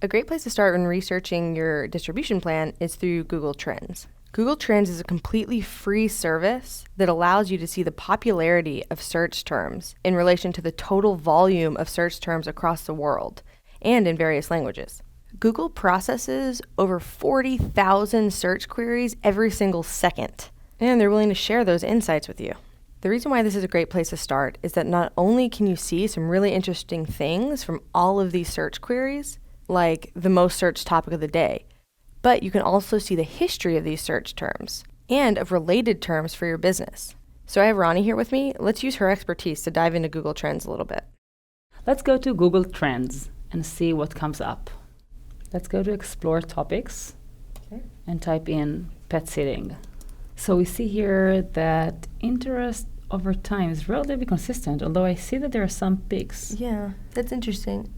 A great place to start when researching your distribution plan is through Google Trends. Google Trends is a completely free service that allows you to see the popularity of search terms in relation to the total volume of search terms across the world and in various languages. Google processes over 40,000 search queries every single second, and they're willing to share those insights with you. The reason why this is a great place to start is that not only can you see some really interesting things from all of these search queries, like the most searched topic of the day, but you can also see the history of these search terms and of related terms for your business. So I have Ronnie here with me. Let's use her expertise to dive into Google Trends a little bit. Let's go to Google Trends and see what comes up. Let's go to Explore Topics and type in pet sitting. So we see here that interest over time is relatively consistent, although I see that there are some peaks. Yeah, that's interesting.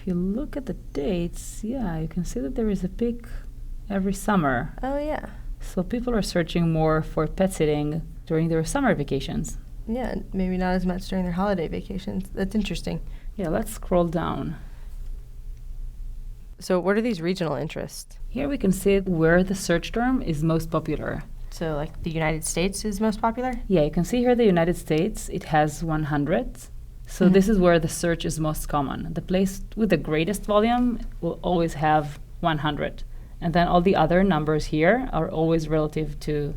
If you look at the dates, you can see that there is a peak every summer. Oh, yeah. So people are searching more for pet sitting during their summer vacations. Yeah, maybe not as much during their holiday vacations. That's interesting. Yeah, let's scroll down. So what are these regional interests? Here we can see where the search term is most popular. So like the United States is most popular? Yeah, you can see here the United States, it has 100. So this is where the search is most common. The place with the greatest volume will always have 100. And then all the other numbers here are always relative to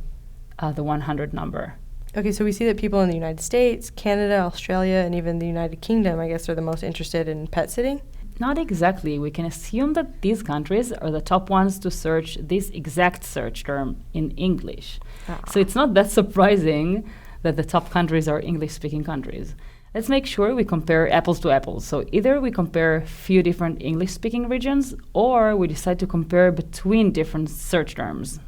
the 100 number. Okay, so we see that people in the United States, Canada, Australia, and even the United Kingdom, I guess, are the most interested in pet sitting? Not exactly. We can assume that these countries are the top ones to search this exact search term in English. So it's not that surprising that the top countries are English-speaking countries. Let's make sure we compare apples to apples. So either we compare a few different English-speaking regions, or we decide to compare between different search terms.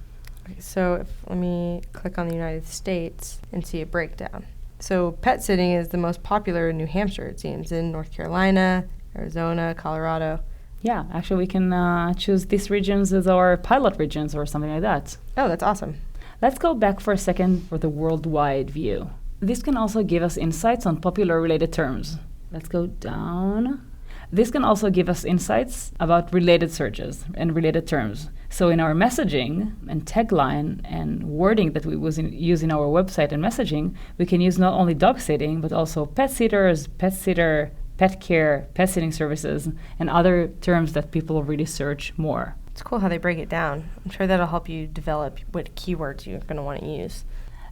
Okay, so let me click on the United States and see a breakdown. So pet sitting is the most popular in New Hampshire, it seems, in North Carolina, Arizona, Colorado. Yeah, actually we can choose these regions as our pilot regions or something like that. Oh, that's awesome. Let's go back for a second for the worldwide view. This can also give us insights on popular related terms. Let's go down. This can also give us insights about related searches and related terms. So in our messaging and tagline and wording that we use in our website and messaging, we can use not only dog sitting, but also pet sitters, pet sitter, pet care, pet sitting services, and other terms that people really search more. It's cool how they break it down. I'm sure that'll help you develop what keywords you're going to want to use.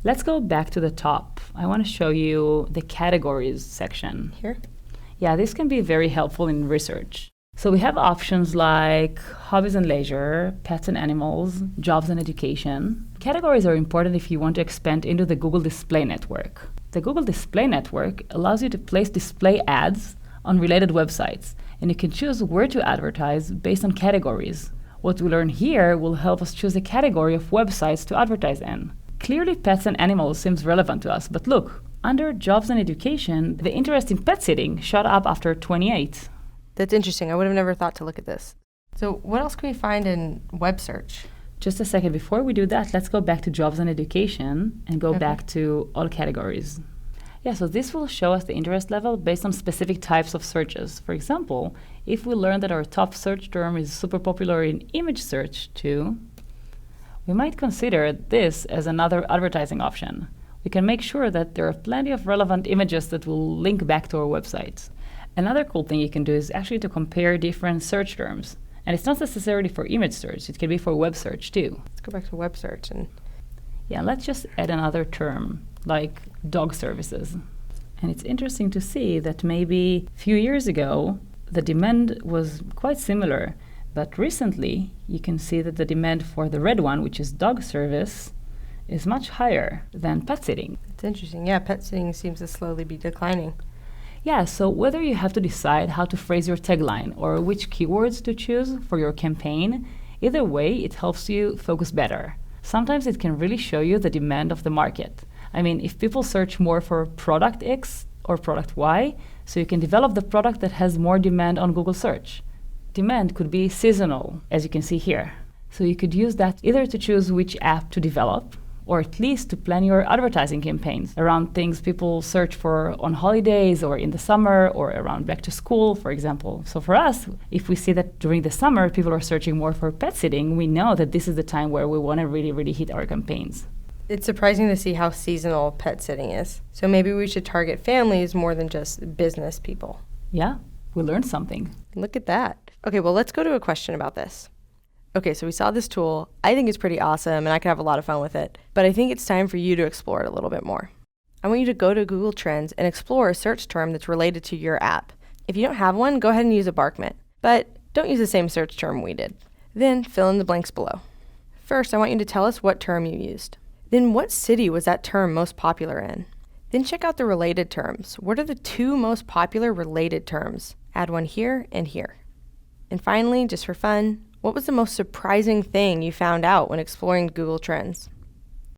Let's go back to the top. I want to show you the categories section. Here? Yeah, this can be very helpful in research. So we have options like hobbies and leisure, pets and animals, jobs and education. Categories are important if you want to expand into the Google Display Network. The Google Display Network allows you to place display ads on related websites, and you can choose where to advertise based on categories. What we learn here will help us choose a category of websites to advertise in. Clearly, pets and animals seems relevant to us, but look, under jobs and education, the interest in pet sitting shot up after 28. That's interesting. I would have never thought to look at this. So what else can we find in web search? Just a second, before we do that, let's go back to jobs and education and go back to all categories. Yeah, so this will show us the interest level based on specific types of searches. For example, if we learn that our top search term is super popular in image search too, we might consider this as another advertising option. We can make sure that there are plenty of relevant images that will link back to our website. Another cool thing you can do is actually to compare different search terms. And it's not necessarily for image search, it can be for web search too. Let's go back to web search and let's just add another term, like dog services. And it's interesting to see that maybe a few years ago, the demand was quite similar. But recently, you can see that the demand for the red one, which is dog service, is much higher than pet sitting. It's interesting. Yeah, pet sitting seems to slowly be declining. Yeah, so whether you have to decide how to phrase your tagline or which keywords to choose for your campaign, either way, it helps you focus better. Sometimes it can really show you the demand of the market. I mean, if people search more for product X or product Y, so you can develop the product that has more demand on Google search. Demand could be seasonal, as you can see here. So you could use that either to choose which app to develop, or at least to plan your advertising campaigns around things people search for on holidays or in the summer or around back to school, for example. So for us, if we see that during the summer people are searching more for pet sitting, we know that this is the time where we want to really, really hit our campaigns. It's surprising to see how seasonal pet sitting is. So maybe we should target families more than just business people. Yeah, we learned something. Look at that. Okay, well, let's go to a question about this. Okay, so we saw this tool. I think it's pretty awesome, and I could have a lot of fun with it. But I think it's time for you to explore it a little bit more. I want you to go to Google Trends and explore a search term that's related to your app. If you don't have one, go ahead and use a Barkment. But don't use the same search term we did. Then fill in the blanks below. First, I want you to tell us what term you used. Then what city was that term most popular in? Then check out the related terms. What are the 2 most popular related terms? Add one here and here. And finally, just for fun, what was the most surprising thing you found out when exploring Google Trends?